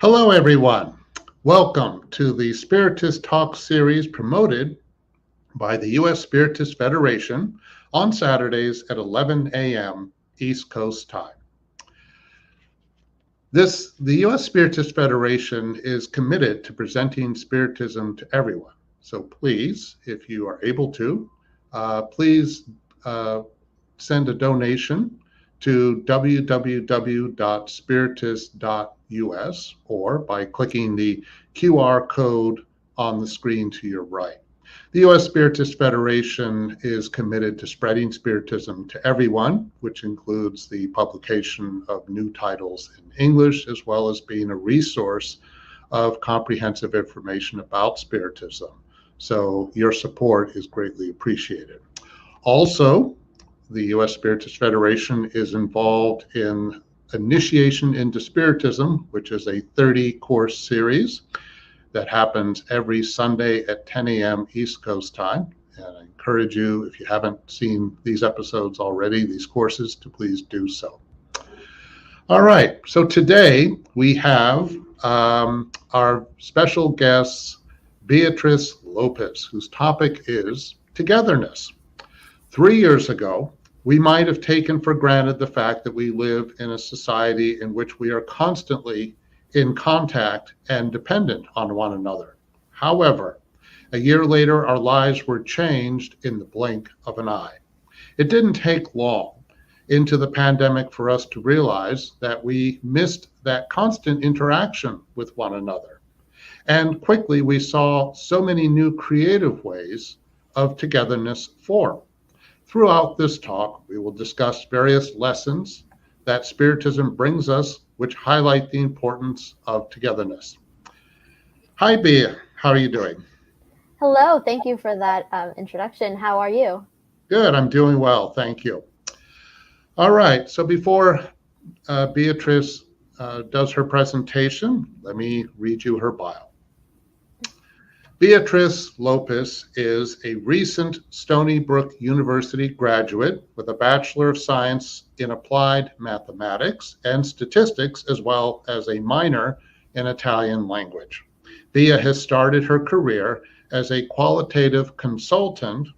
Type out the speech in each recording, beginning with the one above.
Hello, everyone. Welcome to the Spiritist Talk series promoted by the U.S. Spiritist Federation on Saturdays at 11 a.m. East Coast time. The U.S. Spiritist Federation is committed to presenting Spiritism to everyone. So please, if you are able to, please send a donation to www.spiritist.us or by clicking the QR code on the screen to your right. The U.S. Spiritist Federation is committed to spreading Spiritism to everyone, which includes the publication of new titles in English, as well as being a resource of comprehensive information about Spiritism. So your support is greatly appreciated. Also, the U.S. Spiritist Federation is involved in Initiation into Spiritism, which is a 30-course series that happens every Sunday at 10 a.m. East Coast time. And I encourage you, if you haven't seen these episodes already, these courses, to please do so. All right, so today we have our special guest, BEATRIZ Lopes, whose topic is togetherness. 3 years ago, we might have taken for granted the fact that we live in a society in which we are constantly in contact and dependent on one another. However, a year later, our lives were changed in the blink of an eye. It didn't take long into the pandemic for us to realize that we missed that constant interaction with one another. And quickly, we saw so many new creative ways of togetherness form. Throughout this talk, we will discuss various lessons that Spiritism brings us, which highlight the importance of togetherness. Hi, Bea. How are you doing? Hello. Thank you for that introduction. How are you? Good. I'm doing well. Thank you. All right. So before Beatriz does her presentation, let me read you her bio. BEATRIZ Lopes is a recent Stony Brook University graduate with a Bachelor of Science in Applied Mathematics and Statistics, as well as a minor in Italian language. Bea has started her career as a qualitative consultant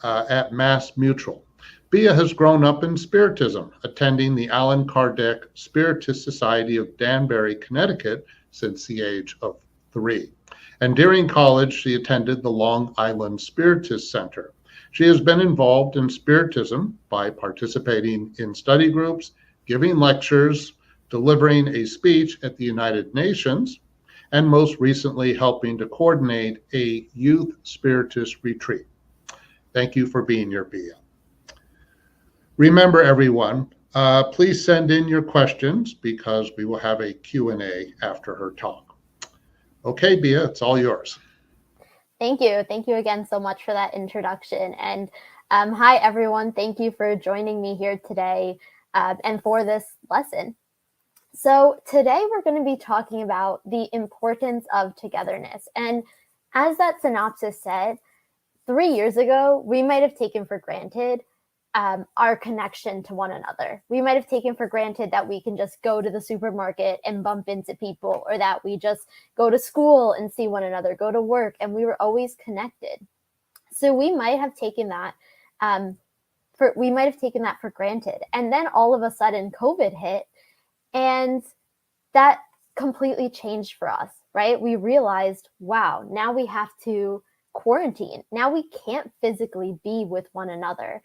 at Mass Mutual. Bea has grown up in Spiritism, attending the Allan Kardec Spiritist Society of Danbury, Connecticut, since the age of 3. And during college, she attended the Long Island Spiritist Center. She has been involved in Spiritism by participating in study groups, giving lectures, delivering a speech at the United Nations, and most recently helping to coordinate a youth Spiritist retreat. Thank you for being here, Bea. Remember, everyone, please send in your questions because we will have a Q&A after her talk. Okay, Bea, it's all yours. Thank you. Thank you again so much for that introduction. And hi, everyone. Thank you for joining me here today and for this lesson. So today we're going to be talking about the importance of togetherness. And as that synopsis said, 3 years ago, we might have taken for granted our connection to one another. We might have taken for granted that we can just go to the supermarket and bump into people, or that we just go to school and see one another, go to work, and we were always connected. So we might have taken that for granted. And then all of a sudden COVID hit, and that completely changed for us, right? We realized, wow, now we have to quarantine. Now we can't physically be with one another.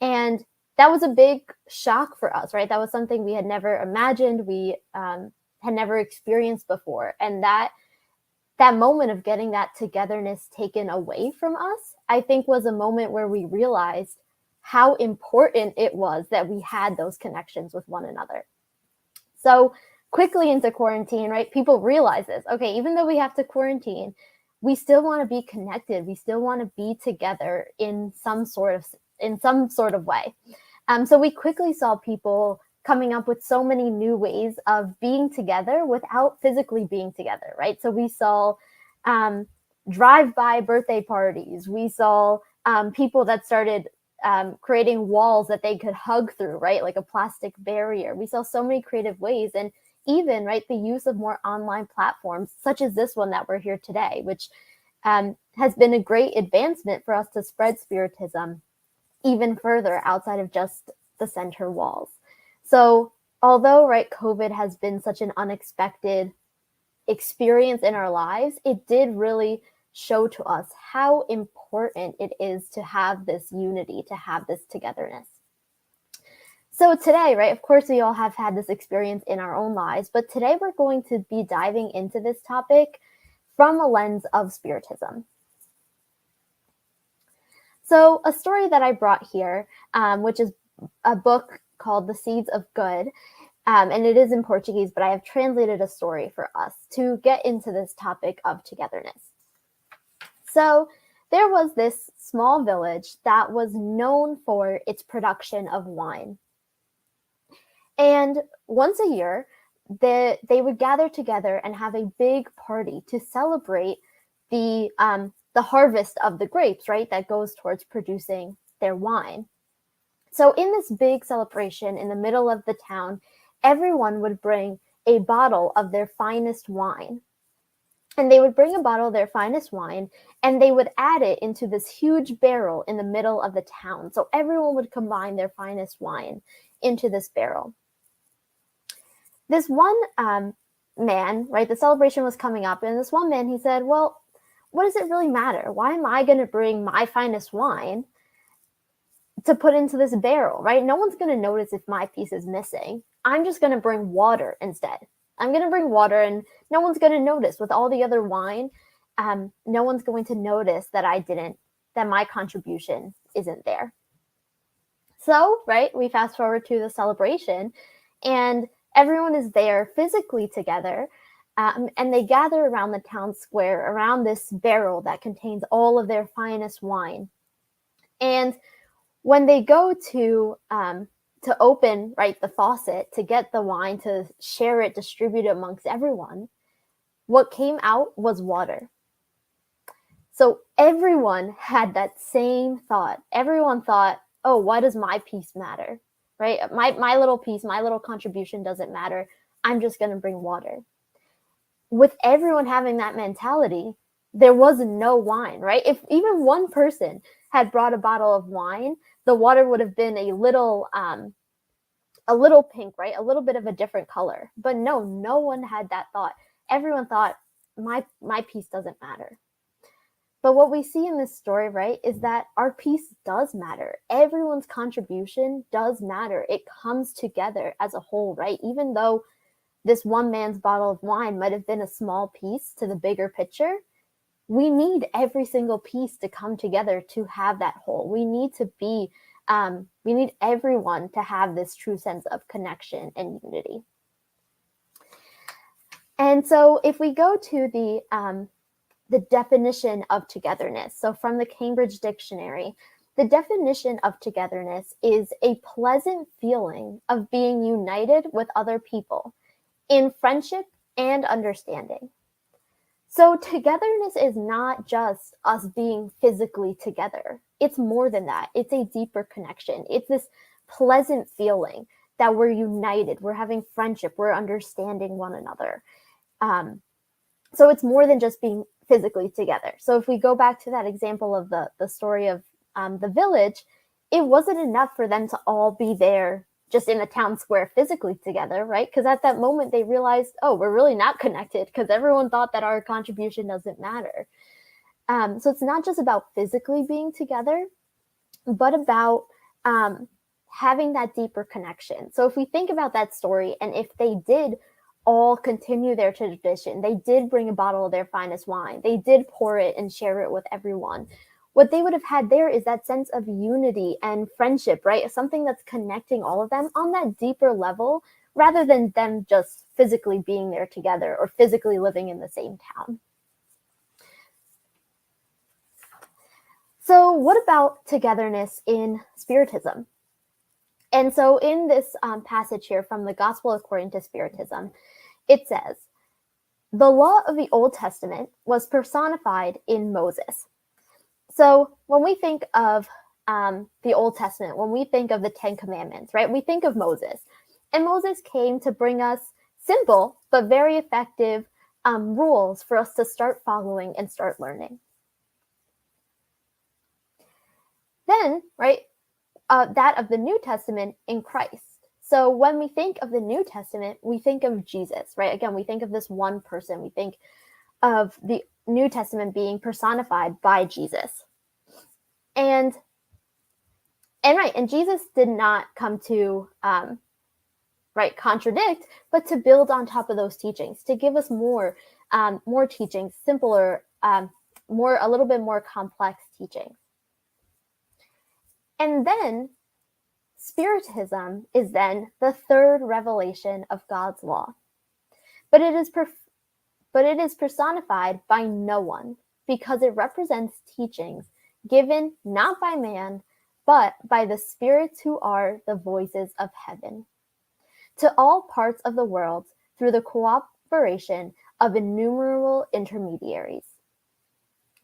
And that was a big shock for us, right? That was something we had never imagined, we had never experienced before. And that moment of getting that togetherness taken away from us, I think was a moment where we realized how important it was that we had those connections with one another. So quickly into quarantine, right? People realize this. Okay, even though we have to quarantine, we still want to be connected. We still want to be together in some sort of way. So we quickly saw people coming up with so many new ways of being together without physically being together, right? So we saw drive-by birthday parties. We saw people that started creating walls that they could hug through, right? Like a plastic barrier. We saw so many creative ways. And even, right, the use of more online platforms, such as this one that we're here today, which has been a great advancement for us to spread Spiritism even further outside of just the center walls. So although, right, COVID has been such an unexpected experience in our lives, it did really show to us how important it is to have this unity, to have this togetherness. So today, right, of course, we all have had this experience in our own lives, but today we're going to be diving into this topic from a lens of Spiritism. So a story that I brought here, which is a book called The Seeds of Good, and it is in Portuguese, but I have translated a story for us to get into this topic of togetherness. So there was this small village that was known for its production of wine. And once a year, they would gather together and have a big party to celebrate the harvest of the grapes, right, that goes towards producing their wine. So in this big celebration in the middle of the town, everyone would bring a bottle of their finest wine. And they would bring a bottle of their finest wine, and they would add it into this huge barrel in the middle of the town. So everyone would combine their finest wine into this barrel. This one man, right, the celebration was coming up, and this one man, he said, well, what does it really matter? Why am I going to bring my finest wine to put into this barrel, right? No one's going to notice if my piece is missing. I'm just going to bring water instead. I'm going to bring water, and no one's going to notice. With all the other wine, no one's going to notice that that my contribution isn't there. So, right, we fast forward to the celebration, and everyone is there physically together, and they gather around the town square, around this barrel that contains all of their finest wine. And when they go to open, right, the faucet to get the wine, to share it, distribute it amongst everyone, what came out was water. So everyone had that same thought. Everyone thought, oh, why does my piece matter? Right? My little piece, my little contribution doesn't matter. I'm just going to bring water. With everyone having that mentality, there was no wine, right? If even one person had brought a bottle of wine, the water would have been a little pink, right? A little bit of a different color. But no one had that thought. Everyone thought, my piece doesn't matter. But what we see in this story, right, is that our piece does matter. Everyone's contribution does matter. It comes together as a whole, right? Even though this one man's bottle of wine might have been a small piece to the bigger picture, we need every single piece to come together to have that whole. We need everyone to have this true sense of connection and unity. And so if we go to the definition of togetherness. So from the Cambridge Dictionary, the definition of togetherness is a pleasant feeling of being united with other people in friendship and understanding. So togetherness is not just us being physically together. It's more than that. It's a deeper connection. It's this pleasant feeling that we're united, we're having friendship, we're understanding one another. So it's more than just being physically together. So if we go back to that example of the story of the village, it wasn't enough for them to all be there just in the town square physically together, right? Because at that moment they realized, oh, we're really not connected because everyone thought that our contribution doesn't matter. So it's not just about physically being together, but about having that deeper connection. So if we think about that story, and if they did all continue their tradition, they did bring a bottle of their finest wine, they did pour it and share it with everyone, what they would have had there is that sense of unity and friendship, right? Something that's connecting all of them on that deeper level, rather than them just physically being there together or physically living in the same town. So what about togetherness in Spiritism? And so in this passage here from the Gospel according to Spiritism, it says, the law of the Old Testament was personified in Moses. So when we think of the Old Testament, when we think of the Ten Commandments, right, we think of Moses. And Moses came to bring us simple but very effective rules for us to start following and start learning. Then, right, that of the New Testament in Christ. So when we think of the New Testament, we think of Jesus, right? Again, we think of this one person. We think of the New Testament being personified by Jesus. And Jesus did not come to contradict, but to build on top of those teachings, to give us more teachings, simpler, a little bit more complex teachings. And then Spiritism is then the third revelation of God's law. But it is personified by no one, because it represents teachings given not by man, but by the spirits who are the voices of heaven, to all parts of the world through the cooperation of innumerable intermediaries.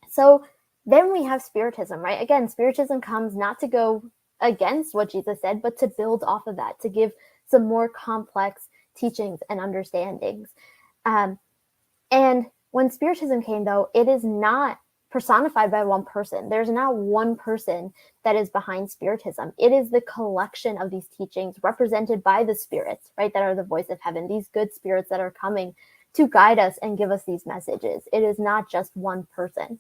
So then we have Spiritism, right? Again, Spiritism comes not to go against what Jesus said, but to build off of that, to give some more complex teachings and understandings. And when Spiritism came, though, it is not personified by one person. There's not one person that is behind Spiritism. It is the collection of these teachings represented by the spirits, right, that are the voice of heaven, these good spirits that are coming to guide us and give us these messages. It is not just one person.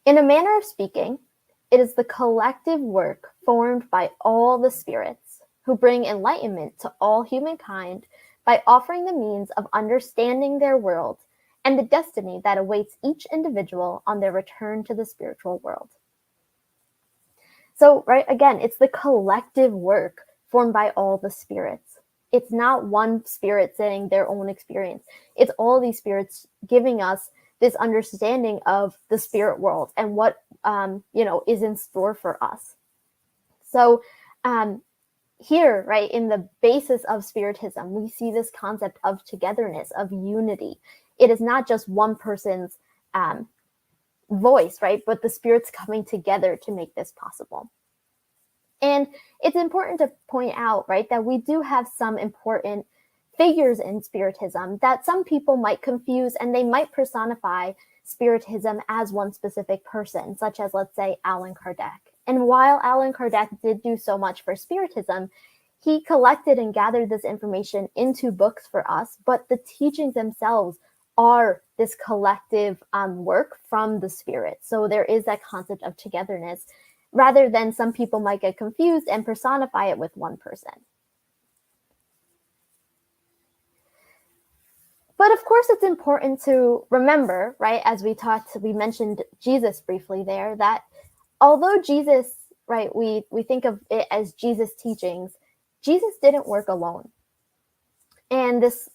In a manner of speaking, it is the collective work formed by all the spirits who bring enlightenment to all humankind by offering the means of understanding their world and the destiny that awaits each individual on their return to the spiritual world. So, right, again, it's the collective work formed by all the spirits. It's not one spirit saying their own experience. It's all these spirits giving us this understanding of the spirit world and what is in store for us. So here, right, in the basis of Spiritism, we see this concept of togetherness, of unity. It is not just one person's voice, right, but the spirits coming together to make this possible. And it's important to point out, right, that we do have some important figures in Spiritism that some people might confuse, and they might personify Spiritism as one specific person, such as, let's say, Allan Kardec. And while Allan Kardec did do so much for Spiritism, he collected and gathered this information into books for us, but the teachings themselves are this collective work from the spirit. So there is that concept of togetherness, rather than some people might get confused and personify it with one person. But of course, it's important to remember, right, as we mentioned Jesus briefly there, that although Jesus, right, we think of it as Jesus' teachings, Jesus didn't work alone. And this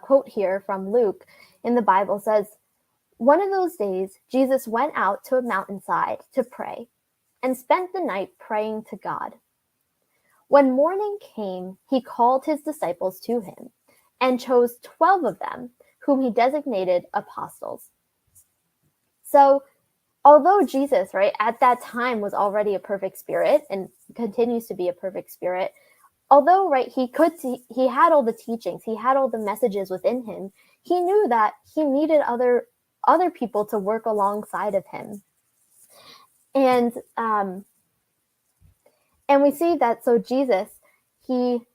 quote here from Luke in the Bible says, "One of those days, Jesus went out to a mountainside to pray and spent the night praying to God. When morning came, he called his disciples to him and chose 12 of them, whom he designated apostles." So although Jesus, right, at that time was already a perfect spirit and continues to be a perfect spirit, although, right, he had all the teachings, he had all the messages within him, he knew that he needed other people to work alongside of him. And we see that, so Jesus, he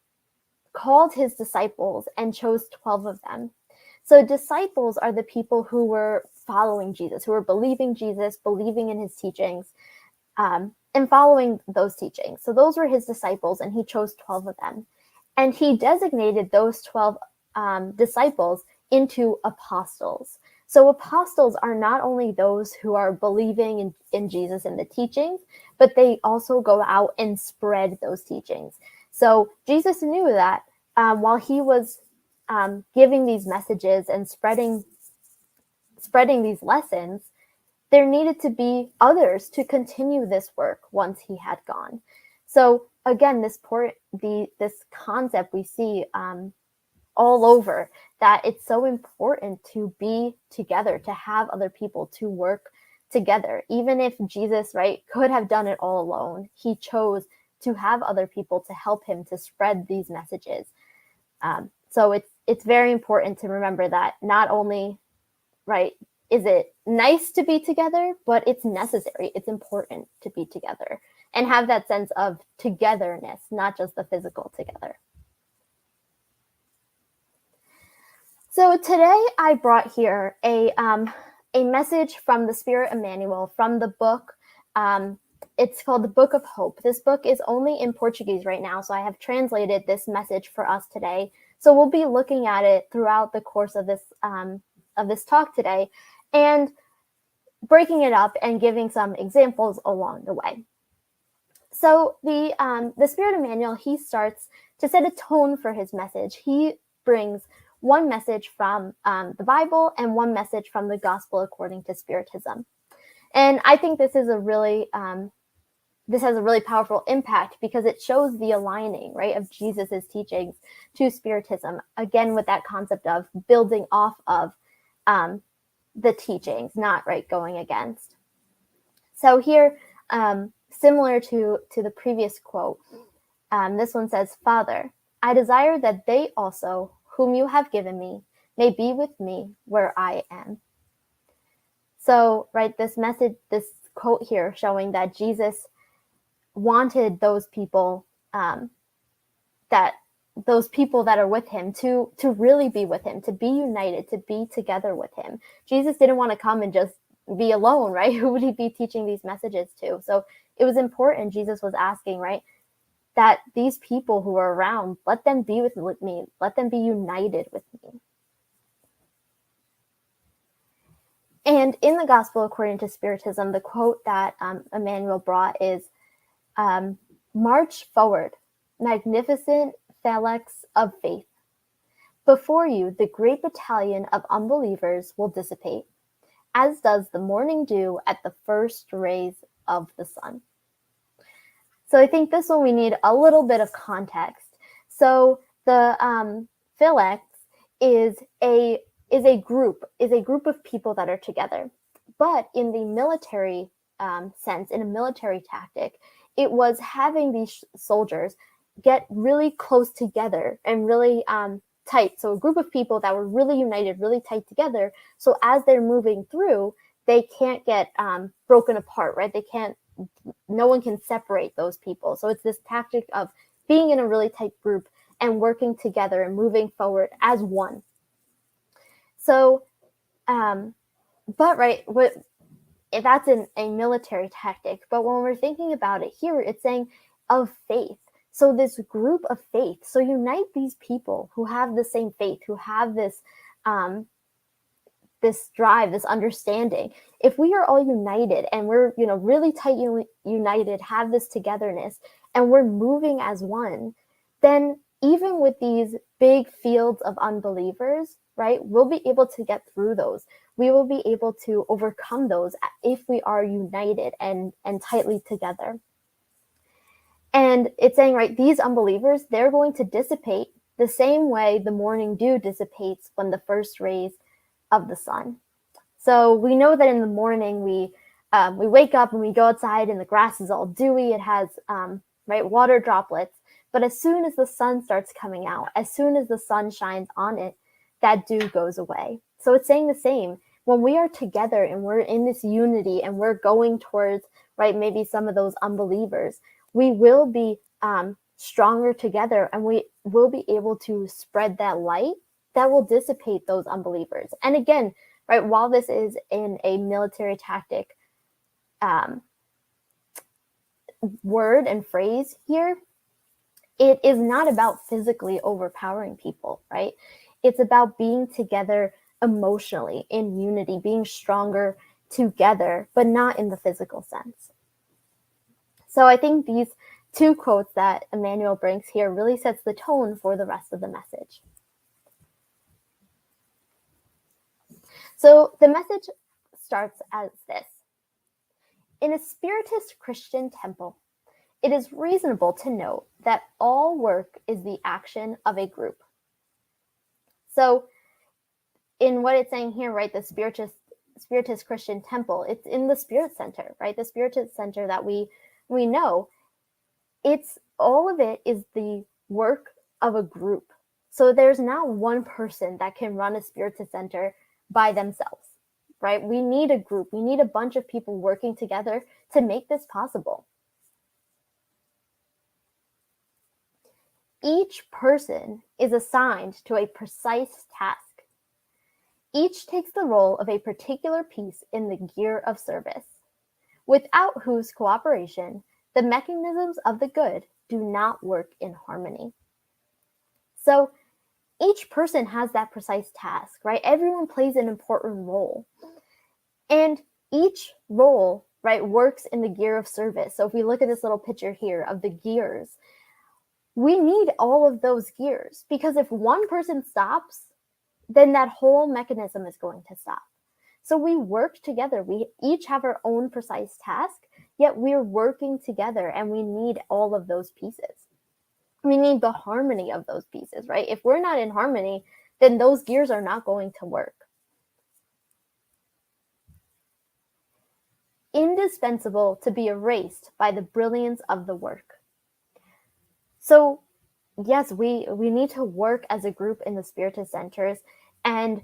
called his disciples and chose 12 of them. So disciples are the people who were following Jesus, who were believing Jesus, believing in his teachings, and following those teachings. So those were his disciples, and he chose 12 of them. And he designated those 12 disciples into apostles. So apostles are not only those who are believing in Jesus and the teachings, but they also go out and spread those teachings. So Jesus knew that while he was giving these messages and spreading these lessons, there needed to be others to continue this work once he had gone. So again, this concept we see all over, that it's so important to be together, to have other people to work together. Even if Jesus, right, could have done it all alone, he chose to have other people to help him to spread these messages. So it's very important to remember that not only, right, is it nice to be together, but it's necessary. It's important to be together and have that sense of togetherness, not just the physical together. So today I brought here a message from the Spirit Emmanuel from the book. It's called The Book of Hope. This book is only in Portuguese right now, so I have translated this message for us today. So we'll be looking at it throughout the course of this talk today and breaking it up and giving some examples along the way. So the Spirit Emmanuel, he starts to set a tone for his message. He brings one message from the Bible and one message from the Gospel according to Spiritism. And I think this is this has a really powerful impact because it shows the aligning, right, of Jesus's teachings to Spiritism, again, with that concept of building off of the teachings, not, right, going against. So here, similar to the previous quote, this one says, "Father, I desire that they also, whom you have given me, may be with me where I am." So, right, this message, this quote here showing that Jesus wanted those people that are with him to really be with him, to be united, to be together with him. Jesus didn't want to come and just be alone, right? Who would he be teaching these messages to? So it was important. Jesus was asking, right, that these people who are around, let them be with me, let them be united with me. And in the Gospel according to Spiritism, the quote that Emmanuel brought is, "March forward, magnificent phalanx of faith. Before you, the great battalion of unbelievers will dissipate, as does the morning dew at the first rays of the sun." So I think this one we need a little bit of context. So the phalanx is a group of people that are together. But in the military sense, in a military tactic, it was having these soldiers get really close together and really tight. So a group of people that were really united, really tight together. So as they're moving through, they can't get broken apart, right? No one can separate those people. So it's this tactic of being in a really tight group and working together and moving forward as one. So, but right, that's a military tactic. But when we're thinking about it here, it's saying of faith. So this group of faith. So unite these people who have the same faith, who have this this drive, this understanding. If we are all united and we're really tight united, have this togetherness, and we're moving as one, then even with these big fields of unbelievers, right, we'll be able to get through those. We will be able to overcome those if we are united and tightly together. And it's saying, right, these unbelievers, they're going to dissipate the same way the morning dew dissipates when the first rays of the sun. So we know that in the morning we wake up and we go outside and the grass is all dewy. It has water droplets. But as soon as the sun starts coming out, as soon as the sun shines on it, that dew goes away. So it's saying the same. When we are together and we're in this unity and we're going towards, right, maybe some of those unbelievers, we will be stronger together and we will be able to spread that light that will dissipate those unbelievers. And again, right, while this is in a military tactic word and phrase here, it is not about physically overpowering people, right? It's about being together emotionally, in unity, being stronger together, but not in the physical sense. So I think these two quotes that Emmanuel brings here really sets the tone for the rest of the message. So the message starts as this. In a Spiritist Christian temple, it is reasonable to note that all work is the action of a group. So in what it's saying here, right, the Spiritist Christian temple, it's in the Spirit Center, right? The Spiritist Center that we know. all of it is the work of a group. So there's not one person that can run a Spiritist center by themselves, right? We need a group. We need a bunch of people working together to make this possible. Each person is assigned to a precise task. Each takes the role of a particular piece in the gear of service, without whose cooperation the mechanisms of the good do not work in harmony. So each person has that precise task, right? Everyone plays an important role. And each role, right, works in the gear of service. So if we look at this little picture here of the gears, we need all of those gears, because if one person stops, then that whole mechanism is going to stop. So we work together. We each have our own precise task, yet we're working together, and we need all of those pieces. We need the harmony of those pieces, right? If we're not in harmony, then those gears are not going to work. Indispensable to be erased by the brilliance of the work. So yes, we need to work as a group in the Spiritist centers, and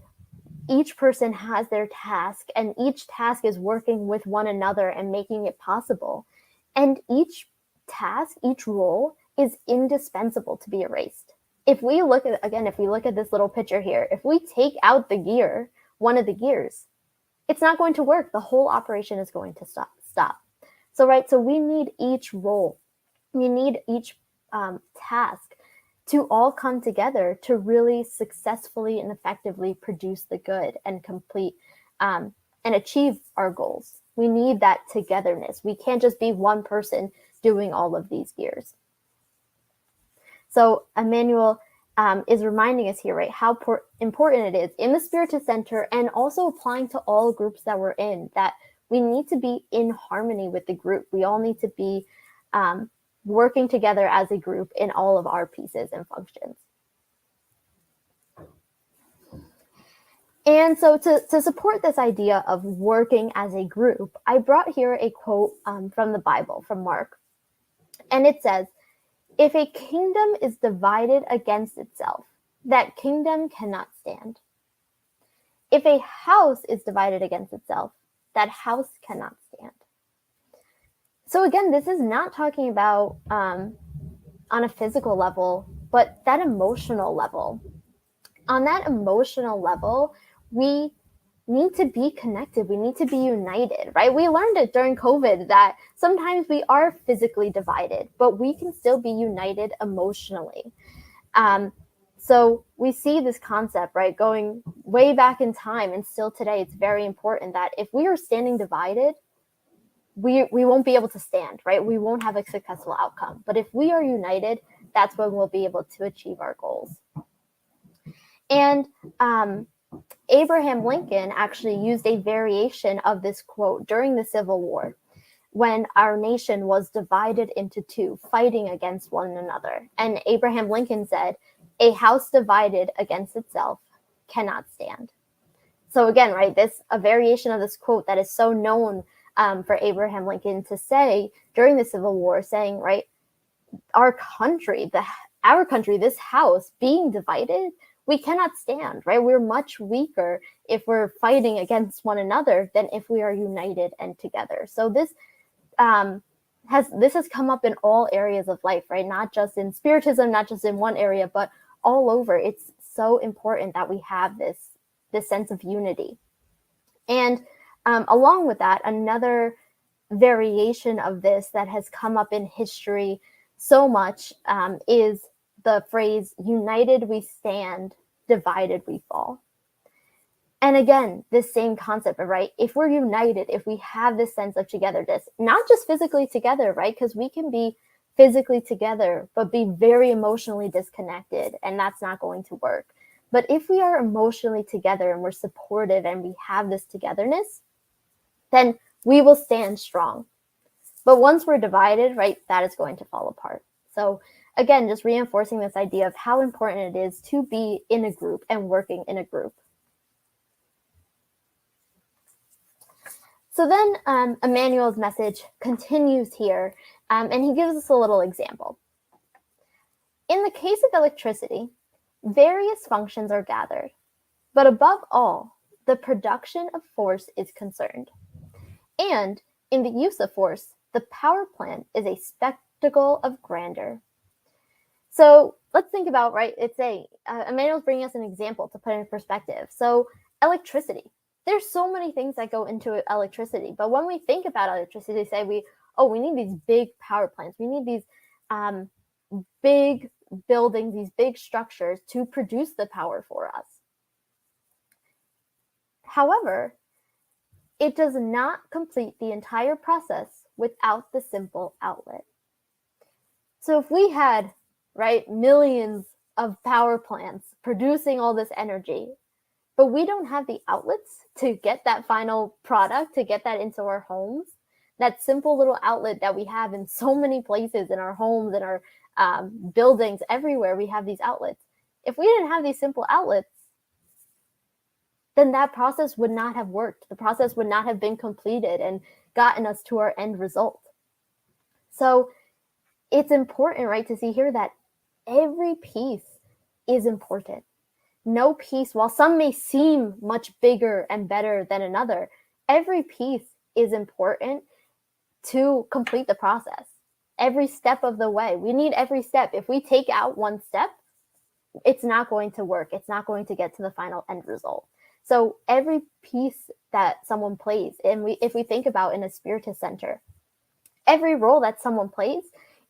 each person has their task, and each task is working with one another and making it possible. And each task, each role is indispensable to be erased. If we look at this little picture here, if we take out the gear, one of the gears, it's not going to work. The whole operation is going to stop. So we need each role, we need each task to all come together to really successfully and effectively produce the good and complete and achieve our goals. We need that togetherness. We can't just be one person doing all of these gears. So Emmanuel is reminding us here, right, how important it is in the Spiritist Center, and also applying to all groups that we're in, that we need to be in harmony with the group. We all need to be working together as a group in all of our pieces and functions. And so to support this idea of working as a group, I brought here a quote from the Bible, from Mark. And it says, "If a kingdom is divided against itself, that kingdom cannot stand. If a house is divided against itself, that house cannot stand." So again, this is not talking about on a physical level, but that emotional level. On that emotional level, we need to be connected. We need to be united, right? We learned it during COVID that sometimes we are physically divided, but we can still be united emotionally. So we see this concept, right, going way back in time, and still today, it's very important that if we are standing divided, we won't be able to stand, right? We won't have a successful outcome. But if we are united, that's when we'll be able to achieve our goals. And Abraham Lincoln actually used a variation of this quote during the Civil War, when our nation was divided into two, fighting against one another. And Abraham Lincoln said, "A house divided against itself cannot stand." So again, right, a variation of this quote that is so known for Abraham Lincoln to say during the Civil War, saying, right, our country, this house being divided, we cannot stand, right? We're much weaker if we're fighting against one another than if we are united and together. So this has come up in all areas of life, right? Not just in Spiritism, not just in one area, but all over. It's so important that we have this sense of unity. And along with that, another variation of this that has come up in history so much is the phrase, "United we stand, divided we fall." And again, this same concept, right? If we're united, if we have this sense of togetherness, not just physically together, right? Because we can be physically together, but be very emotionally disconnected, and that's not going to work. But if we are emotionally together and we're supportive and we have this togetherness, then we will stand strong. But once we're divided, right, that is going to fall apart. So again, just reinforcing this idea of how important it is to be in a group and working in a group. So then Emmanuel's message continues here, And he gives us a little example. In the case of electricity, various functions are gathered, but above all, the production of force is concerned. And in the use of force, the power plant is a spectacle of grandeur. So let's think about, right, it's Emmanuel's bringing us an example to put in perspective. So electricity, there's so many things that go into electricity, but when we think about electricity, they say we need these big power plants. We need these big buildings, these big structures to produce the power for us. However, it does not complete the entire process without the simple outlet. So if we had, right, millions of power plants producing all this energy, but we don't have the outlets to get that final product, to get that into our homes, that simple little outlet that we have in so many places, in our homes, in our buildings, everywhere we have these outlets. If we didn't have these simple outlets, then that process would not have worked. The process would not have been completed and gotten us to our end result. So it's important, right, to see here that every piece is important. No piece, while some may seem much bigger and better than another, every piece is important to complete the process. Every step of the way. We need every step. If we take out one step, it's not going to work. It's not going to get to the final end result. So every piece that someone plays, and if we think about in a Spiritist center, every role that someone plays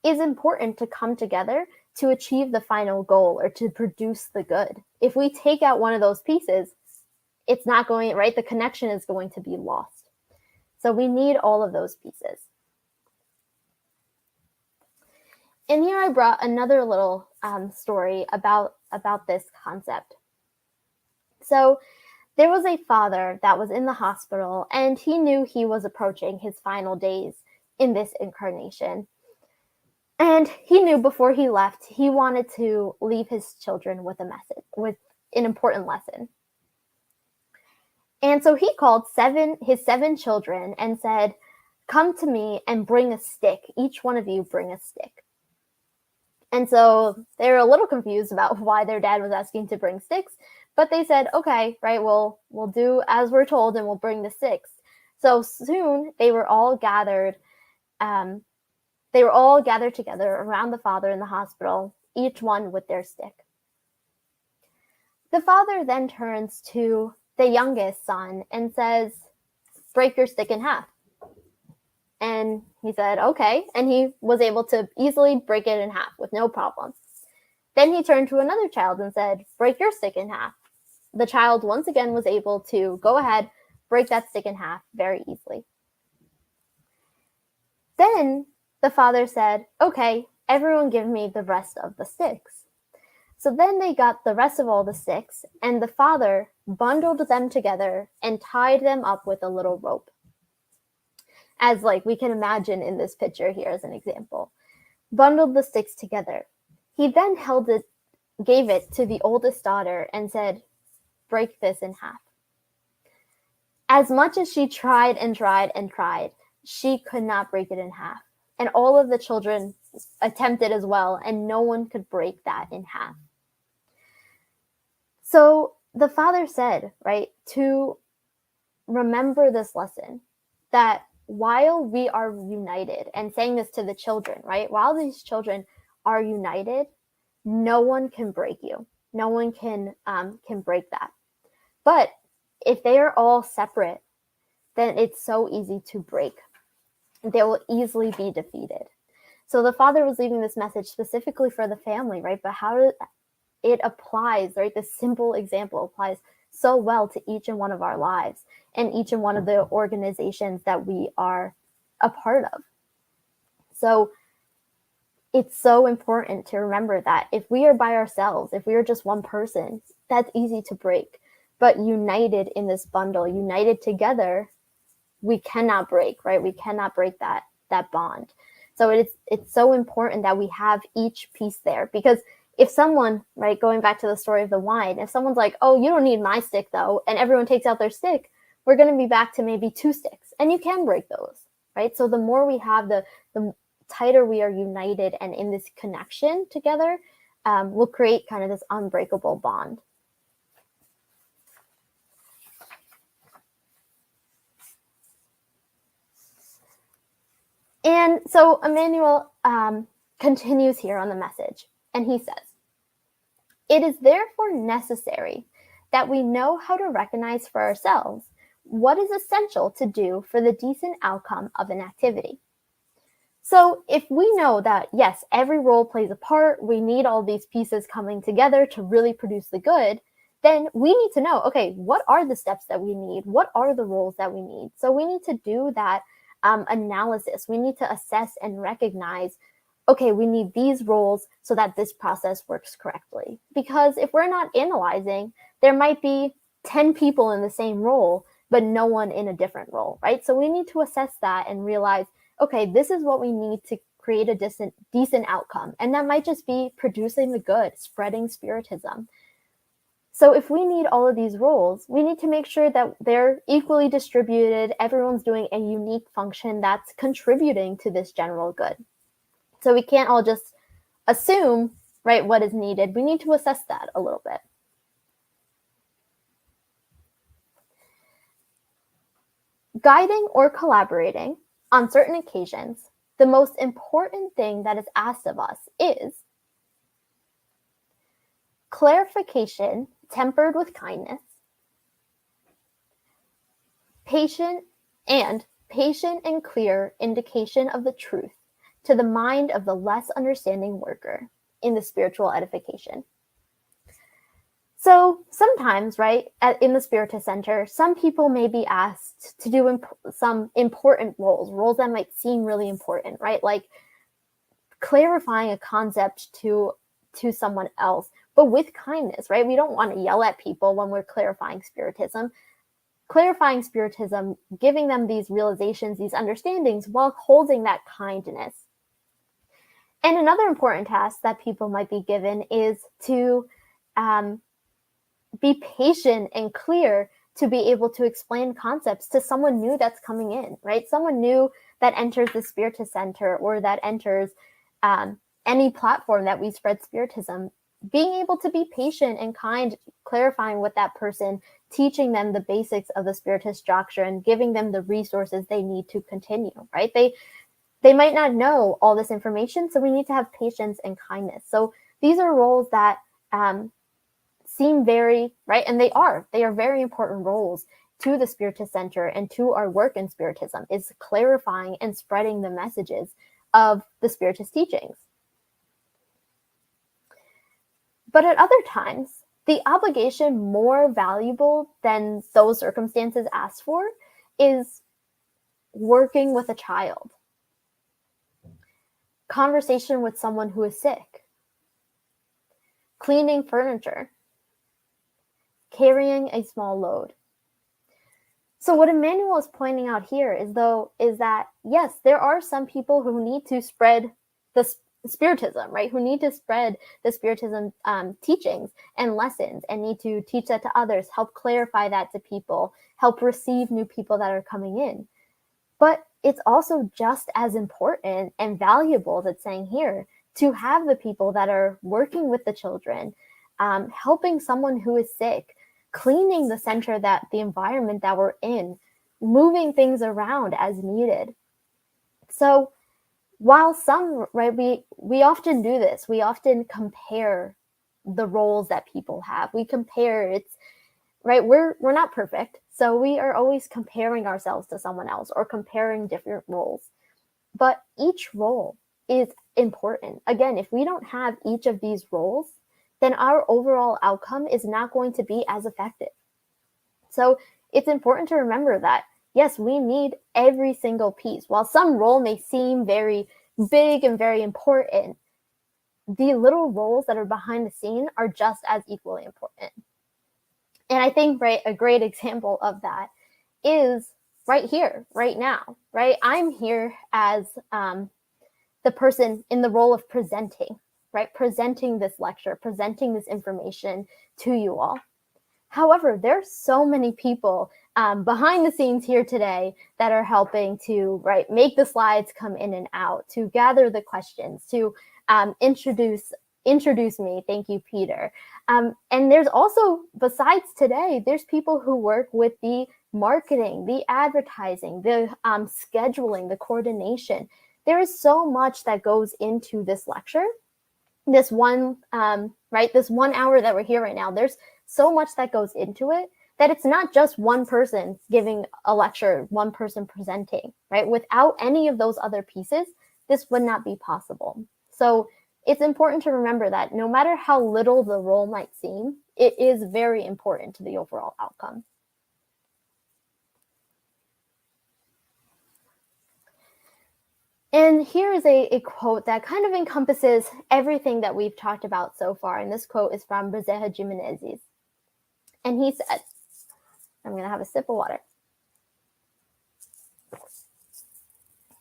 is important to come together to achieve the final goal or to produce the good. If we take out one of those pieces, it's not going, right? The connection is going to be lost. So we need all of those pieces. And here I brought another little story about this concept. So there was a father that was in the hospital, and he knew he was approaching his final days in this incarnation. And he knew before he left, he wanted to leave his children with a message, with an important lesson. And so he called his seven children and said, "Come to me and bring a stick. Each one of you bring a stick." And so they were a little confused about why their dad was asking to bring sticks, but they said, "Okay, right, we'll do as we're told and we'll bring the sticks." So soon they were all gathered. They were all gathered together around the father in the hospital, each one with their stick. The father then turns to the youngest son and says, "Break your stick in half." And he said, "Okay." And he was able to easily break it in half with no problem. Then he turned to another child and said, "Break your stick in half." The child once again was able to go ahead, break that stick in half very easily. Then the father said, "Okay, everyone give me the rest of the sticks." So then they got the rest of all the sticks, and the father bundled them together and tied them up with a little rope. As like we can imagine in this picture here as an example. Bundled the sticks together. He then gave it to the oldest daughter and said, "Break this in half." As much as she tried and tried and tried, she could not break it in half. And all of the children attempted as well, and no one could break that in half. So the father said, right, to remember this lesson, that while we are united, and saying this to the children, right, while these children are united, no one can break you. No one can break that. But if they are all separate, then it's so easy to break. They will easily be defeated. So the father was leaving this message specifically for the family, right? But how it applies, right? This simple example applies so well to each and one of our lives and each and one of the organizations that we are a part of. So it's so important to remember that if we are by ourselves, if we are just one person, that's easy to break. But united in this bundle, united together, we cannot break, right? We cannot break that bond. So it's so important that we have each piece there, because if someone, right, going back to the story of the wine, if someone's like, "Oh, you don't need my stick though," and everyone takes out their stick, we're going to be back to maybe 2 sticks, and you can break those, right? So the more we have the tighter we are united and in this connection together, will create kind of this unbreakable bond. And so Emmanuel continues here on the message, and he says, "It is therefore necessary that we know how to recognize for ourselves what is essential to do for the decent outcome of an activity." So if we know that, yes, every role plays a part, we need all these pieces coming together to really produce the good, then we need to know, okay, what are the steps that we need? What are the roles that we need? So we need to do that analysis. We need to assess and recognize, okay, we need these roles so that this process works correctly. Because if we're not analyzing, there might be 10 people in the same role, but no one in a different role, right? So we need to assess that and realize, okay, this is what we need to create a decent outcome. And that might just be producing the good, spreading Spiritism. So if we need all of these roles, we need to make sure that they're equally distributed. Everyone's doing a unique function that's contributing to this general good. So we can't all just assume, right, what is needed. We need to assess that a little bit. Guiding or collaborating on certain occasions, the most important thing that is asked of us is clarification tempered with kindness, patient and clear indication of the truth to the mind of the less understanding worker in the spiritual edification. So sometimes, right, in the Spiritist Center, some people may be asked to do some important roles that might seem really important, right? Like clarifying a concept to someone else, but with kindness, right? We don't want to yell at people when we're clarifying Spiritism. Clarifying Spiritism, giving them these realizations, these understandings, while holding that kindness. And another important task that people might be given is to be patient and clear to be able to explain concepts to someone new that's coming in, right? Someone new that enters the Spiritist Center or that enters any platform that we spread Spiritism. Being able to be patient and kind, clarifying with that person, teaching them the basics of the Spiritist doctrine, giving them the resources they need to continue, right? They might not know all this information, so we need to have patience and kindness. So these are roles that seem very, right, and they are very important roles to the Spiritist Center and to our work in Spiritism, is clarifying and spreading the messages of the Spiritist teachings. But at other times, the obligation more valuable than those circumstances asked for is working with a child, conversation with someone who is sick, cleaning furniture, carrying a small load. So what Emmanuel is pointing out here is that, yes, there are some people who need to spread the Spiritism, right? Who need to spread the Spiritism teachings and lessons and need to teach that to others, help clarify that to people, help receive new people that are coming in. But it's also just as important and valuable, that's saying here, to have the people that are working with the children, helping someone who is sick, cleaning the center, the environment that we're in, moving things around as needed. So while some, right, we often do this, we often compare the roles that people have. We compare, it's, right, we're not perfect, so we are always comparing ourselves to someone else or comparing different roles. But each role is important. Again, if we don't have each of these roles, then our overall outcome is not going to be as effective. So it's important to remember that, yes, we need every single piece. While some role may seem very big and very important, the little roles that are behind the scene are just as equally important. And I think, right, a great example of that is right here, right now, right? I'm here as the person in the role of presenting, right? Presenting this lecture, presenting this information to you all. However, there's so many people behind the scenes here today that are helping to make the slides come in and out, to gather the questions, to introduce me. Thank you, Peter. And there's also, besides today, there's people who work with the marketing, the advertising, the scheduling, the coordination. There is so much that goes into this lecture. This one, this 1 hour that we're here right now, there's so much that goes into it that it's not just one person giving a lecture, one person presenting, right? Without any of those other pieces, this would not be possible. So it's important to remember that no matter how little the role might seem, it is very important to the overall outcome. And here is a quote that kind of encompasses everything that we've talked about so far. And this quote is from Bezerra de Menezes. And he said, I'm going to have a sip of water.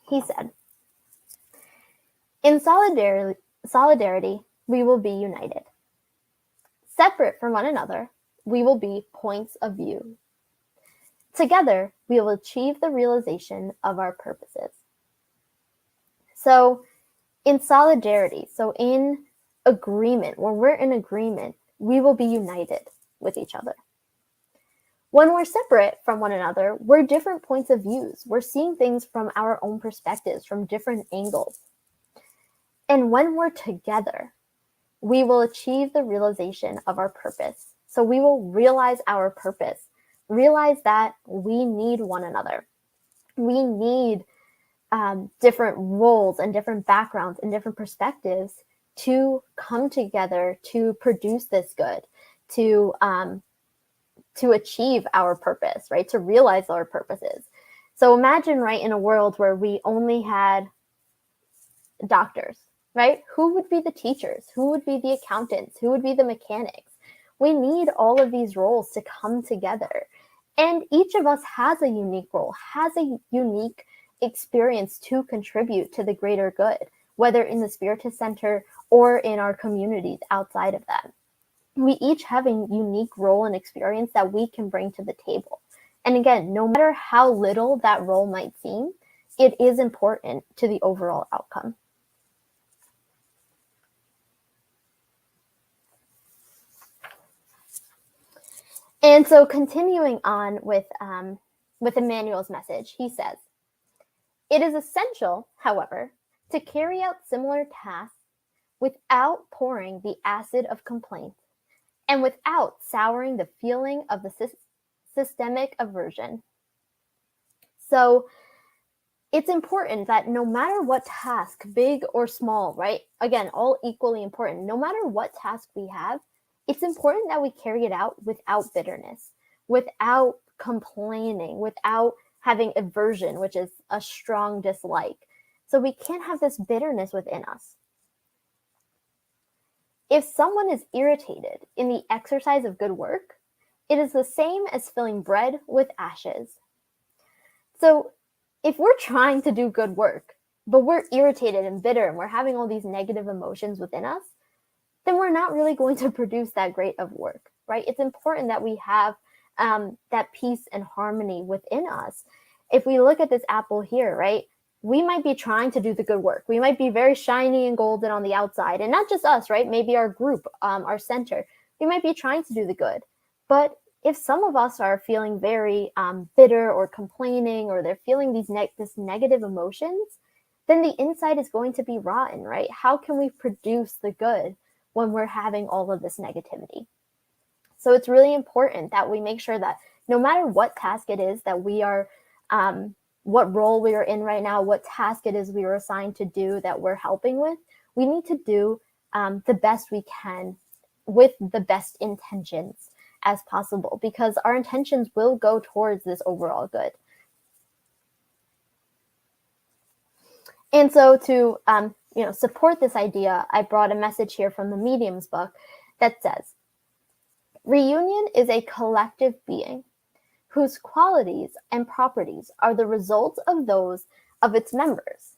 He said, in solidarity, we will be united. Separate from one another, we will be points of view. Together, we will achieve the realization of our purposes. So in solidarity, so in agreement, when we're in agreement, we will be united with each other. When we're separate from one another, we're different points of views. We're seeing things from our own perspectives, from different angles. And when we're together, we will achieve the realization of our purpose. So we will realize our purpose, realize that we need one another. We need different roles and different backgrounds and different perspectives to come together to produce this good, to achieve our purpose, right? To realize our purposes. So imagine, right, in a world where we only had doctors, right? Who would be the teachers? Who would be the accountants? Who would be the mechanics? We need all of these roles to come together. And each of us has a unique role, has a unique experience to contribute to the greater good, whether in the Spiritist Center or in our communities outside of that. We each have a unique role and experience that we can bring to the table. And again, no matter how little that role might seem, it is important to the overall outcome. And so continuing on with Emmanuel's message, he says, it is essential, however, to carry out similar tasks without pouring the acid of complaint and without souring the feeling of the systemic aversion. So it's important that no matter what task, big or small, right? Again, all equally important. No matter what task we have, it's important that we carry it out without bitterness, without complaining, without having aversion, which is a strong dislike. So we can't have this bitterness within us. If someone is irritated in the exercise of good work, it is the same as filling bread with ashes. So if we're trying to do good work, but we're irritated and bitter and we're having all these negative emotions within us, then we're not really going to produce that great of work, right? It's important that we have that peace and harmony within us. If we look at this apple here, right, we might be trying to do the good work. We might be very shiny and golden on the outside, and not just us, right? Maybe our group, our center, we might be trying to do the good. But if some of us are feeling very bitter or complaining, or they're feeling this negative emotions, then the inside is going to be rotten, right? How can we produce the good when we're having all of this negativity? So it's really important that we make sure that no matter what task it is that we are, what role we are in right now, what task it is we were assigned to do that we're helping with, we need to do the best we can with the best intentions as possible, because our intentions will go towards this overall good. And so to support this idea, I brought a message here from the Medium's book that says, reunion is a collective being whose qualities and properties are the result of those of its members,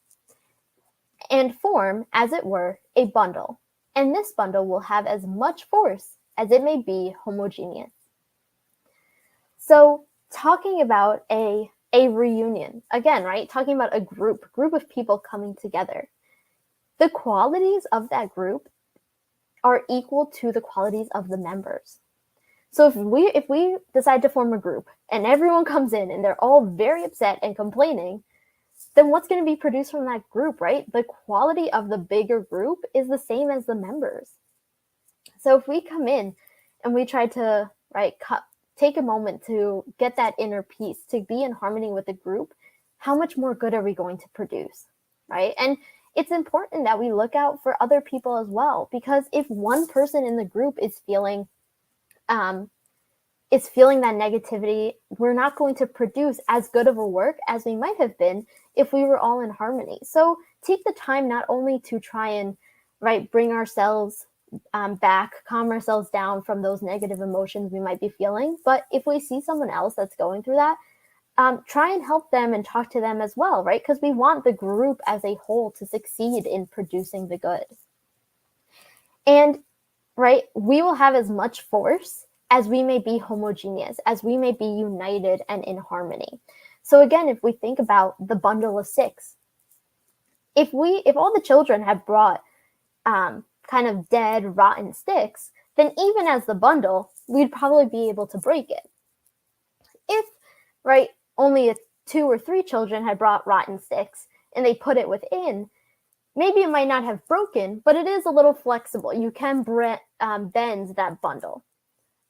and form, as it were, a bundle. And this bundle will have as much force as it may be homogeneous. So talking about a reunion, again, right? Talking about a group of people coming together. The qualities of that group are equal to the qualities of the members. So if we decide to form a group and everyone comes in and they're all very upset and complaining, then what's going to be produced from that group, right? The quality of the bigger group is the same as the members. So if we come in and we try to, right, take a moment to get that inner peace, to be in harmony with the group, how much more good are we going to produce, right? And it's important that we look out for other people as well, because if one person in the group is feeling that negativity, we're not going to produce as good of a work as we might have been if we were all in harmony. So take the time not only to try and, right, bring ourselves back, calm ourselves down from those negative emotions we might be feeling, but if we see someone else that's going through that, try and help them and talk to them as well, right? Because we want the group as a whole to succeed in producing the good. And, right, we will have as much force as we may be homogeneous, as we may be united and in harmony. So again, if we think about the bundle of 6, if all the children had brought kind of dead, rotten sticks, then even as the bundle, we'd probably be able to break it. If, right, only 2 or 3 children had brought rotten sticks and they put it within, maybe it might not have broken, but it is a little flexible. You can bend that bundle.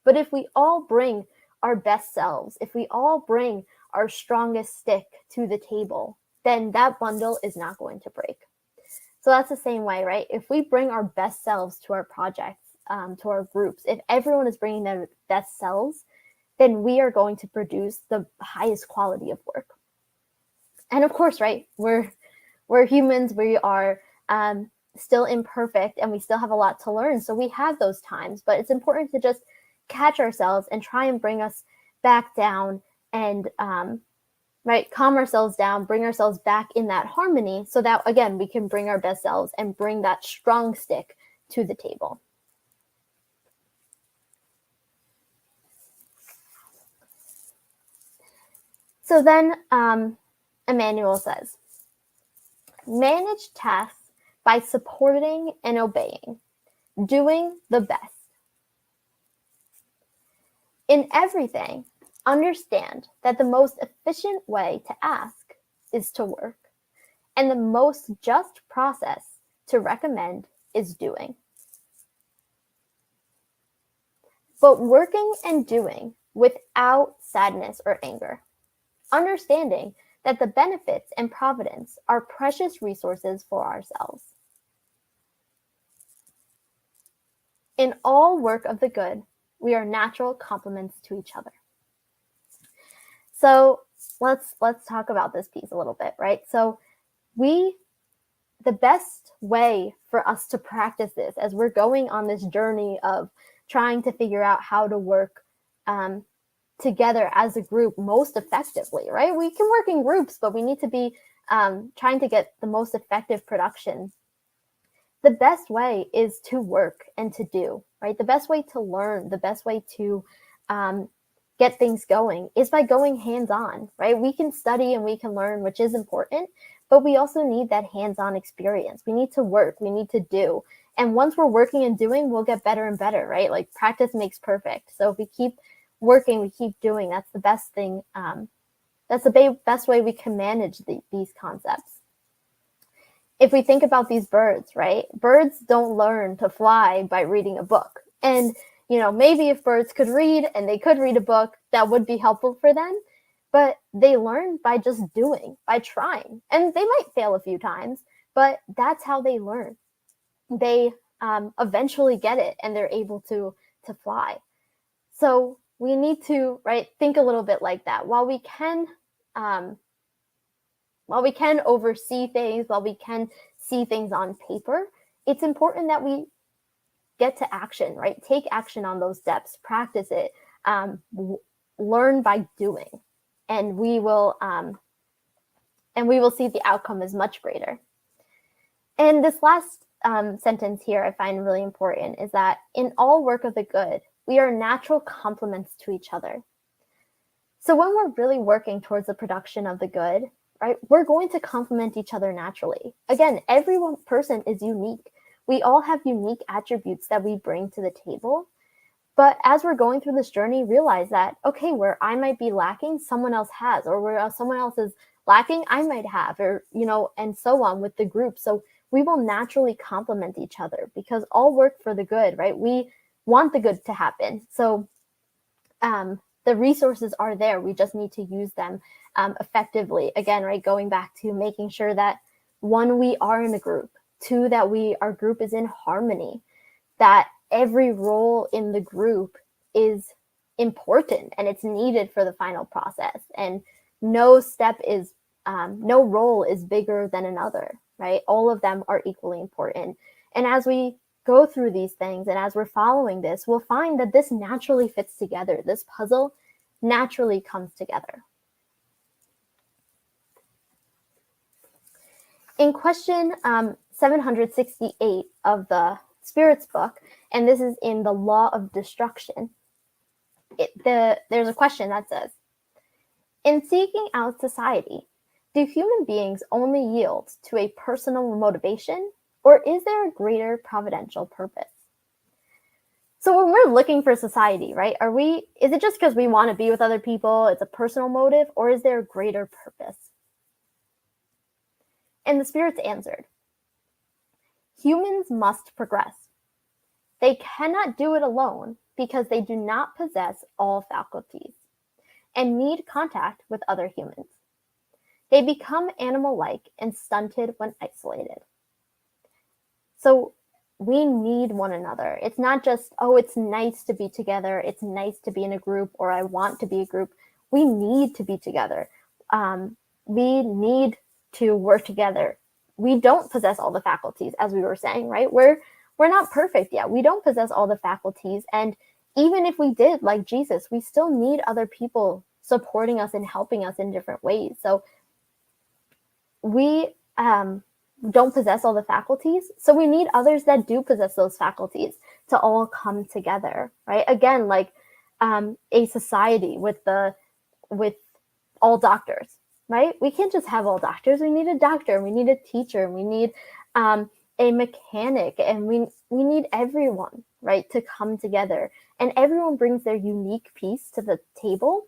But if we all bring our best selves, if we all bring our strongest stick to the table, then that bundle is not going to break. So that's the same way, right? If we bring our best selves to our projects, to our groups, if everyone is bringing their best selves, then we are going to produce the highest quality of work. And of course, right, we're humans, we are still imperfect, and we still have a lot to learn. So we have those times, but it's important to just catch ourselves and try and bring us back down and right, calm ourselves down, bring ourselves back in that harmony so that, again, we can bring our best selves and bring that strong stick to the table. So then Emmanuel says, manage tasks by supporting and obeying, doing the best. In everything, understand that the most efficient way to ask is to work, and the most just process to recommend is doing. But working and doing without sadness or anger, understanding that the benefits and providence are precious resources for ourselves. In all work of the good, we are natural complements to each other. So let's talk about this piece a little bit, right? So the best way for us to practice this as we're going on this journey of trying to figure out how to work together as a group most effectively, right? We can work in groups, but we need to be trying to get the most effective production. The best way is to work and to do, right? The best way to learn, the best way to get things going is by going hands-on, right? We can study and we can learn, which is important, but we also need that hands-on experience. We need to work, we need to do. And once we're working and doing, we'll get better and better, right? Like practice makes perfect. So if we keep working, we keep doing, that's the best thing. That's the best way we can manage these concepts. If we think about these birds, right? Birds don't learn to fly by reading a book. And maybe if birds could read and they could read a book, that would be helpful for them. But they learn by just doing, by trying. And they might fail a few times, but that's how they learn. They eventually get it and they're able to fly. So we need to, right, think a little bit like that. While we can oversee things, while we can see things on paper, it's important that we get to action, right? Take action on those steps, practice it, learn by doing, and we will see the outcome is much greater. And this last sentence here I find really important is that in all work of the good, we are natural complements to each other. So when we're really working towards the production of the good, right, we're going to complement each other naturally. Again, every one person is unique. We all have unique attributes that we bring to the table. But as we're going through this journey, realize that, okay, where I might be lacking, someone else has, or where someone else is lacking, I might have, or, you know, and so on with the group. So we will naturally complement each other because all work for the good, right? We want the good to happen. So the resources are there. We just need to use them effectively. Again, right, going back to making sure that, one, we are in a group, two, that our group is in harmony, that every role in the group is important and it's needed for the final process. And no role is bigger than another, right? All of them are equally important. And as we go through these things and as we're following this, we'll find that this naturally fits together. This puzzle naturally comes together. In question 768 of the Spirits book, and this is in the Law of Destruction, there's a question that says, in seeking out society, do human beings only yield to a personal motivation, or is there a greater providential purpose? So when we're looking for society, right, is it just because we want to be with other people, it's a personal motive, or is there a greater purpose? And the Spirits answered, humans must progress. They cannot do it alone because they do not possess all faculties and need contact with other humans. They become animal-like and stunted when isolated. So we need one another. It's not just, oh, it's nice to be together. It's nice to be in a group, or I want to be a group. We need to be together. We need to work together. We don't possess all the faculties, as we were saying, right? We're not perfect yet. We don't possess all the faculties. And even if we did, like Jesus, we still need other people supporting us and helping us in different ways. So we don't possess all the faculties. So we need others that do possess those faculties to all come together, right? Again, like a society with all doctors, right? We can't just have all doctors. We need a doctor, we need a teacher, we need a mechanic, and we need everyone, right, to come together. And everyone brings their unique piece to the table.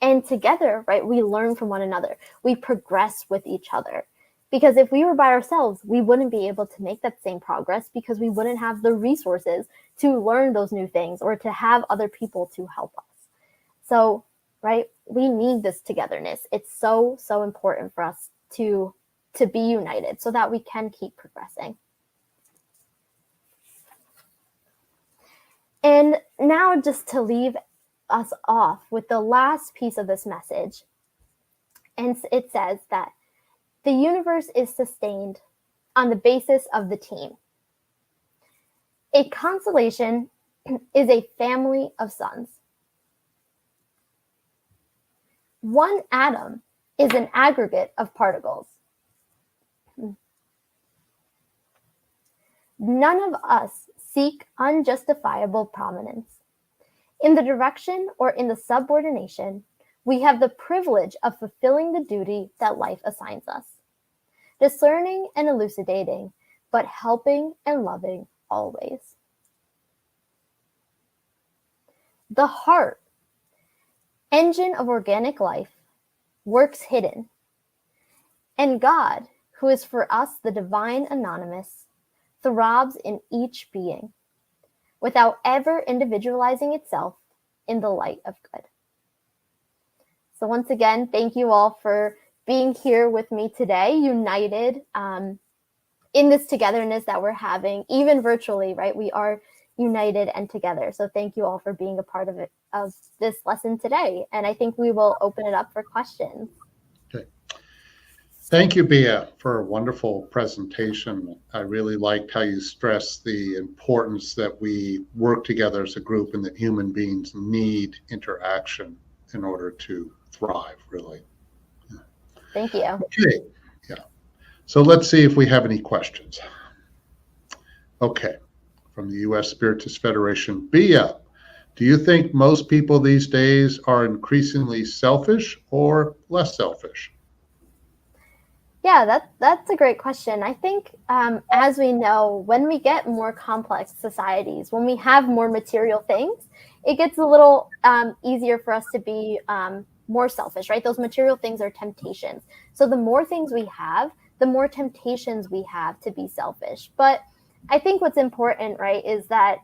And together, right, we learn from one another. We progress with each other. Because if we were by ourselves, we wouldn't be able to make that same progress because we wouldn't have the resources to learn those new things or to have other people to help us. So, right, we need this togetherness. It's so, so important for us to be united so that we can keep progressing. And now, just to leave us off with the last piece of this message, and it says that the universe is sustained on the basis of the team. A constellation is a family of suns. One atom is an aggregate of particles. None of us seek unjustifiable prominence. In the direction or in the subordination, we have the privilege of fulfilling the duty that life assigns us, discerning and elucidating, but helping and loving always. The heart, engine of organic life, works hidden, and God, who is for us the divine anonymous, throbs in each being, without ever individualizing itself in the light of good. So once again, thank you all for being here with me today, united in this togetherness that we're having, even virtually, right? We are united and together. So thank you all for being a part of this lesson today. And I think we will open it up for questions. Okay. Thank you, Bea, for a wonderful presentation. I really liked how you stressed the importance that we work together as a group and that human beings need interaction in order to thrive, really. Yeah. Thank you. Okay, yeah. So let's see if we have any questions. Okay, from the U.S. Spiritist Federation, Bea, Do you think most people these days are increasingly selfish or less selfish? Yeah, that's a great question. I think, as we know, when we get more complex societies, when we have more material things, it gets a little easier for us to be more selfish, right? Those material things are temptations. So the more things we have, the more temptations we have to be selfish. But I think what's important, right, is that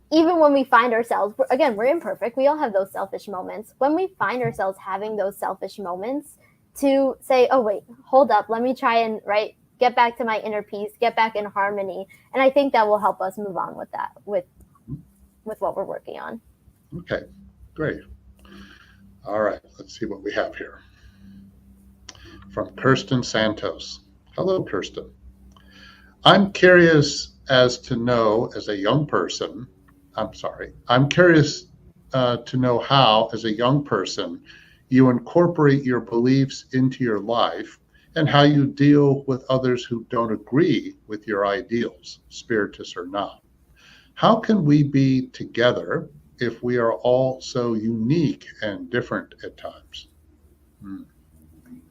even when we find ourselves, again, we're imperfect. We all have those selfish moments. When we find ourselves having those selfish moments, to say, oh, wait, hold up, let me try and, right, get back to my inner peace, get back in harmony. And I think that will help us move on with that, with what we're working on. Okay, great. All right, let's see what we have here. From Kirsten Santos. Hello, Kirsten. I'm curious to know how, as a young person, you incorporate your beliefs into your life and how you deal with others who don't agree with your ideals, spiritist or not. How can we be together if we are all so unique and different at times?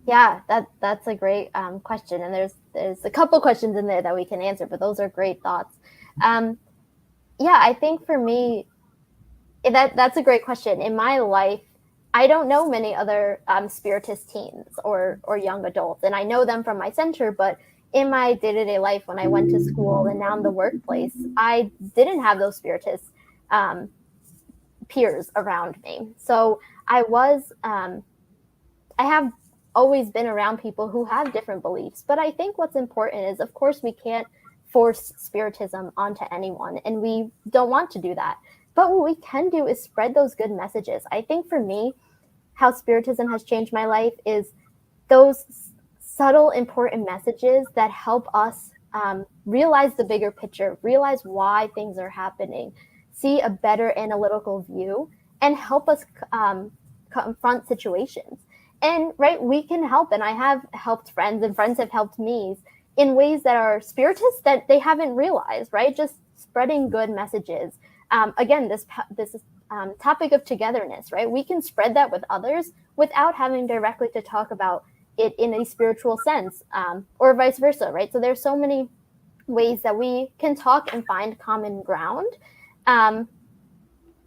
Yeah, that's a great question. And there's a couple questions in there that we can answer, but those are great thoughts. Yeah, I think for me, that's a great question. In my life, I don't know many other spiritist teens or young adults, and I know them from my center, but in my day-to-day life, when I went to school and now in the workplace, I didn't have those spiritist peers around me. So I have always been around people who have different beliefs, but I think what's important is, of course, we can't force spiritism onto anyone, and we don't want to do that. But what we can do is spread those good messages. I think for me, how spiritism has changed my life is those subtle, important messages that help us realize the bigger picture, realize why things are happening, see a better analytical view, and help us confront situations. And right, we can help, and I have helped friends, and friends have helped me in ways that are spiritist that they haven't realized, right? Just spreading good messages. Again, this topic of togetherness, right? We can spread that with others without having directly to talk about it in a spiritual sense, or vice versa, right? So there's so many ways that we can talk and find common ground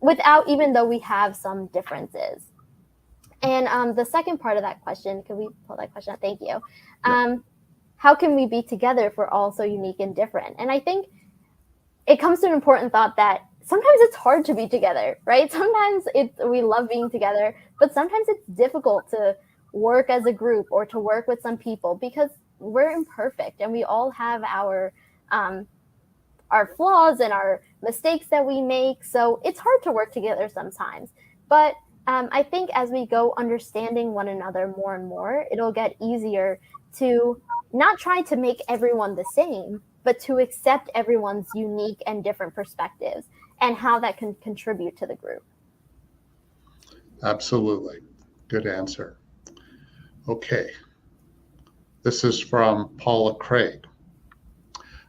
without, even though we have some differences. And the second part of that question, can we pull that question up? Thank you. How can we be together if we're all so unique and different? And I think it comes to an important thought that sometimes it's hard to be together, right? Sometimes we love being together, but sometimes it's difficult to work as a group or to work with some people because we're imperfect and we all have our flaws and our mistakes that we make. So it's hard to work together sometimes. But I think as we go understanding one another more and more, it'll get easier to not try to make everyone the same, but to accept everyone's unique and different perspectives and how that can contribute to the group. Absolutely. Good answer. Okay. This is from Paula Craig.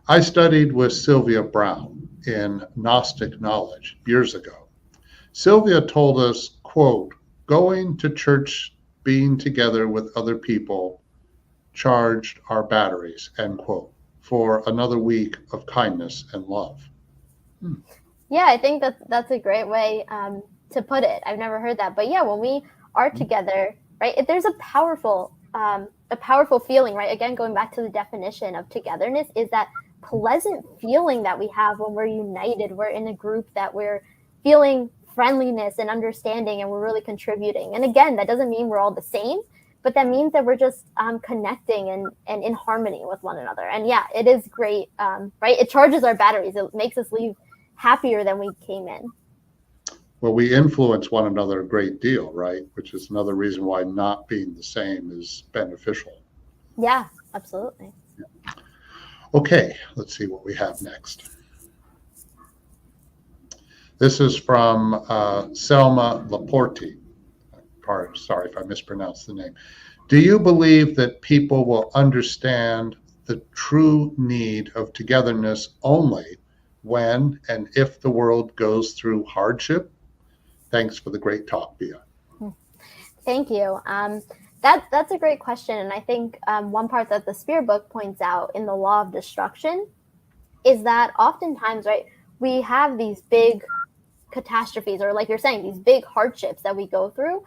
I studied with Sylvia Brown in Gnostic Knowledge years ago. Sylvia told us, quote, going to church, being together with other people charged our batteries, end quote, for another week of kindness and love. Yeah, I think that's a great way to put it. I've never heard that. But yeah, when we are together, right, there's a powerful feeling, right? Again, going back to the definition of togetherness is that pleasant feeling that we have when we're united. We're in a group that we're feeling friendliness and understanding and we're really contributing. And again, that doesn't mean we're all the same, but that means that we're just connecting and in harmony with one another. And yeah, it is great, right? It charges our batteries. It makes us leave happier than we came in. Well, we influence one another a great deal, right? Which is another reason why not being the same is beneficial. Yeah, absolutely. Yeah. Okay, let's see what we have next. This is from Selma Laporte. Sorry if I mispronounced the name. Do you believe that people will understand the true need of togetherness only when and if the world goes through hardship Thanks for the great talk, Bea. Thank you. That's a great question. And I think one part that the Spirit book points out in the law of destruction is that oftentimes, right, we have these big catastrophes, or like you're saying, these big hardships that we go through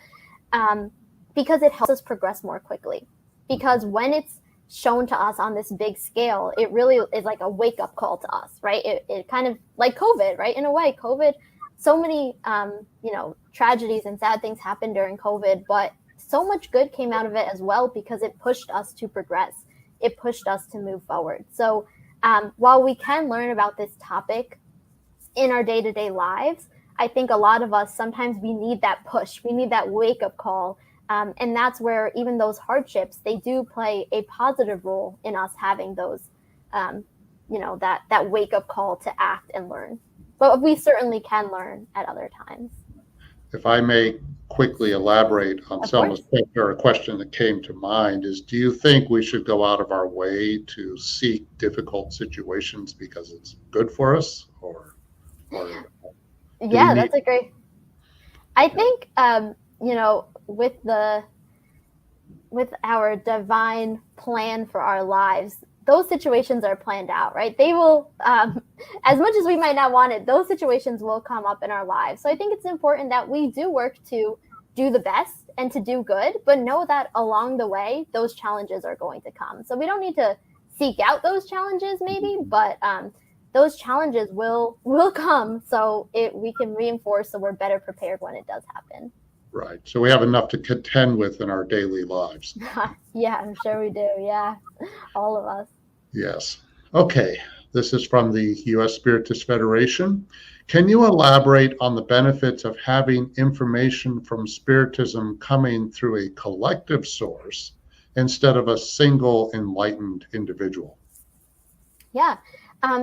because it helps us progress more quickly. Because when it's shown to us on this big scale, it really is like a wake-up call to us, right? It kind of like COVID, right? In a way, COVID, so many tragedies and sad things happened during COVID, but so much good came out of it as well because it pushed us to progress. It pushed us to move forward. So while we can learn about this topic in our day-to-day lives, I think a lot of us, sometimes we need that push. We need that wake-up call. And that's where even those hardships, they do play a positive role in us having those, that wake-up call to act and learn. But we certainly can learn at other times. If I may quickly elaborate on Selma's or a question that came to mind is, do you think we should go out of our way to seek difficult situations because it's good for us? Yeah, that's a great, I think, with our divine plan for our lives, those situations are planned out, right? They will, as much as we might not want it, those situations will come up in our lives. So I think it's important that we do work to do the best and to do good, but know that along the way, those challenges are going to come. So we don't need to seek out those challenges maybe, but those challenges will come, so we can reinforce so we're better prepared when it does happen. Right. So we have enough to contend with in our daily lives. Yeah, I'm sure we do. Yeah, all of us. Yes. Okay. This is from the U.S. Spiritist Federation. Can you elaborate on the benefits of having information from Spiritism coming through a collective source instead of a single enlightened individual? Yeah.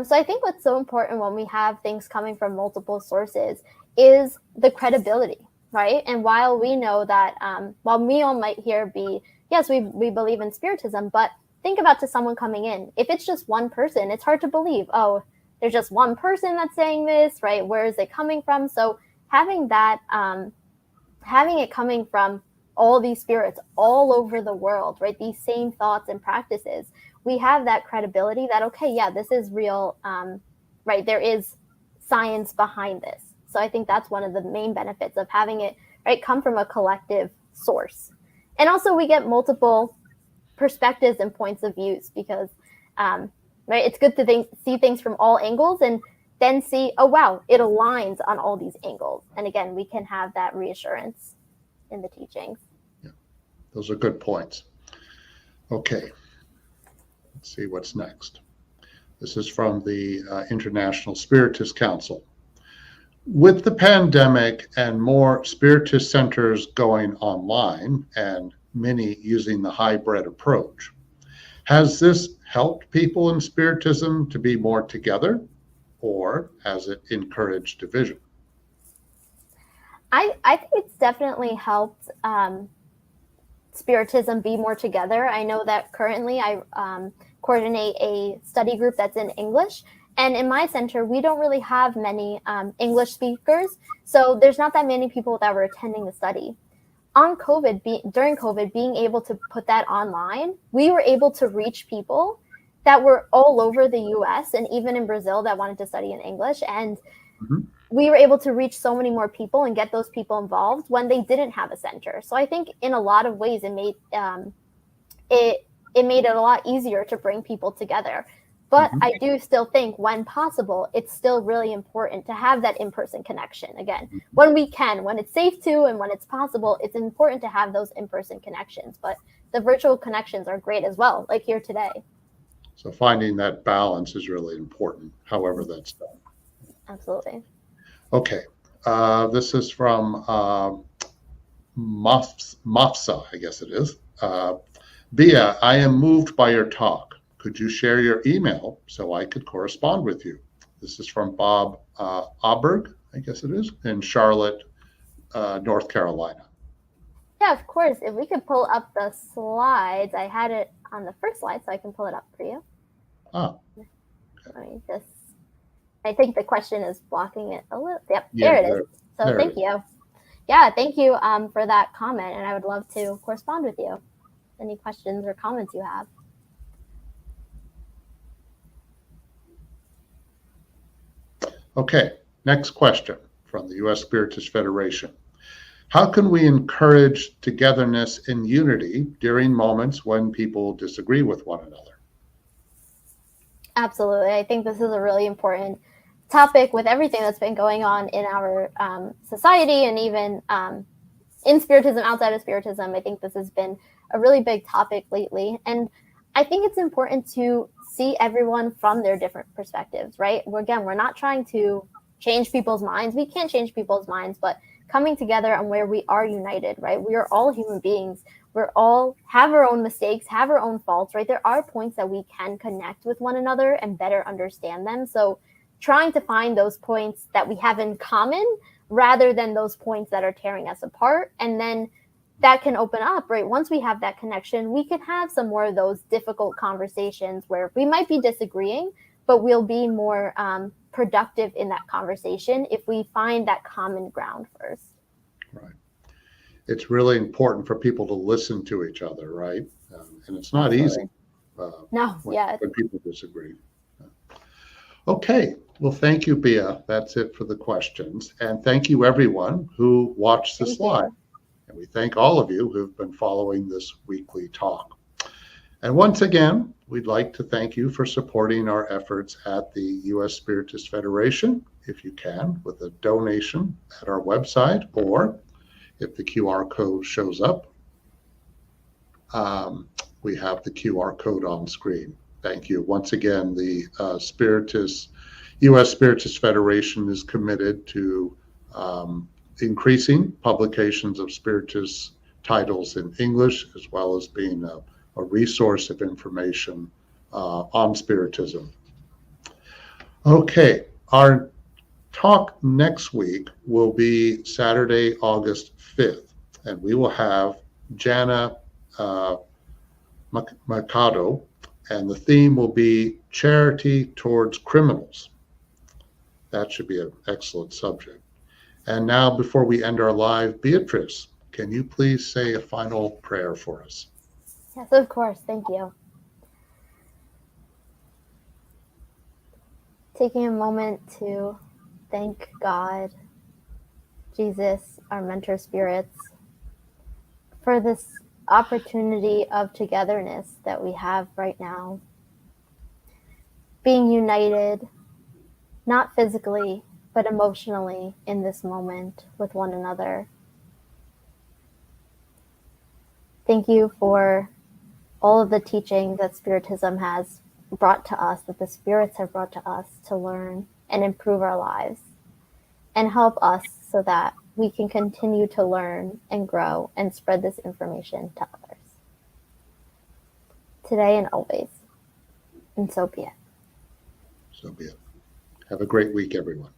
So I think what's so important when we have things coming from multiple sources is the credibility, right? And while we know that, while we all might here be, yes, we believe in Spiritism, but think about to someone coming in. If it's just one person, it's hard to believe, oh, there's just one person that's saying this, right? Where is it coming from? So having that, having it coming from all these spirits all over the world, right? These same thoughts and practices, we have that credibility that, okay, yeah, this is real, right? There is science behind this. So I think that's one of the main benefits of having it, right, come from a collective source. And also we get multiple perspectives and points of views because, right, it's good to see things from all angles and then see, oh, wow, it aligns on all these angles. And again, we can have that reassurance in the teachings. Yeah, those are good points. Okay. Let's see what's next. This is from the International Spiritist Council. With the pandemic and more Spiritist centers going online and many using the hybrid approach, has this helped people in Spiritism to be more together, or has it encouraged division? I think it's definitely helped Spiritism be more together. I know that currently I coordinate a study group that's in English. And in my center, we don't really have many English speakers. So there's not that many people that were attending the study. On COVID, during COVID, being able to put that online, we were able to reach people that were all over the US and even in Brazil that wanted to study in English. And we were able to reach so many more people and get those people involved when they didn't have a center. So I think in a lot of ways, it made it a lot easier to bring people together. But I do still think when possible, it's still really important to have that in-person connection. Again, when we can, when it's safe to, and when it's possible, it's important to have those in-person connections. But the virtual connections are great as well, like here today. So finding that balance is really important, however that's done. Absolutely. Okay. This is from Mafsa, I guess it is. Bea, I am moved by your talk. Could you share your email so I could correspond with you? This is from Bob Auberg, I guess it is, in Charlotte, North Carolina. Yeah, of course. If we could pull up the slides. I had it on the first slide, so I can pull it up for you. Ah. Let me just, I think the question is blocking it a little. Yep, there it is. So thank you. yeah, thank you for that comment, and I would love to correspond with you. Any questions or comments you have? Okay, next question from the U.S. Spiritist Federation. How can we encourage togetherness and unity during moments when people disagree with one another? Absolutely. I think this is a really important topic with everything that's been going on in our society, and even in Spiritism, outside of Spiritism. I think this has been a really big topic lately. And I think it's important to see everyone from their different perspectives, right? We're not trying to change people's minds. We can't change people's minds, but coming together and where we are united, right? We are all human beings. We're all have our own mistakes, have our own faults, right? There are points that we can connect with one another and better understand them. So trying to find those points that we have in common rather than those points that are tearing us apart. And then that can open up, right? Once we have that connection, we can have some more of those difficult conversations where we might be disagreeing, but we'll be more productive in that conversation if we find that common ground first. Right. It's really important for people to listen to each other, right? And it's not easy. When people disagree. Okay. Well, thank you, Bea. That's it for the questions. And thank you, everyone who watched this live. And we thank all of you who've been following this weekly talk. And once again, we'd like to thank you for supporting our efforts at the U.S. Spiritist Federation, if you can, with a donation at our website, or if the QR code shows up, we have the QR code on screen. Thank you. Once again, the U.S. Spiritist Federation is committed to increasing publications of Spiritist titles in English, as well as being a resource of information on Spiritism. Okay, our talk next week will be Saturday, August 5th, and we will have Jana Mercado, and the theme will be Charity Towards Criminals. That should be an excellent subject. And now, before we end our live, Beatriz, can you please say a final prayer for us? Yes, of course. Thank you. Taking a moment to thank God, Jesus, our mentor spirits, for this opportunity of togetherness that we have right now. Being united, not physically, but emotionally in this moment with one another. Thank you for all of the teaching that Spiritism has brought to us, that the spirits have brought to us to learn and improve our lives and help us so that we can continue to learn and grow and spread this information to others. Today and always. And so be it. So be it. Have a great week, everyone.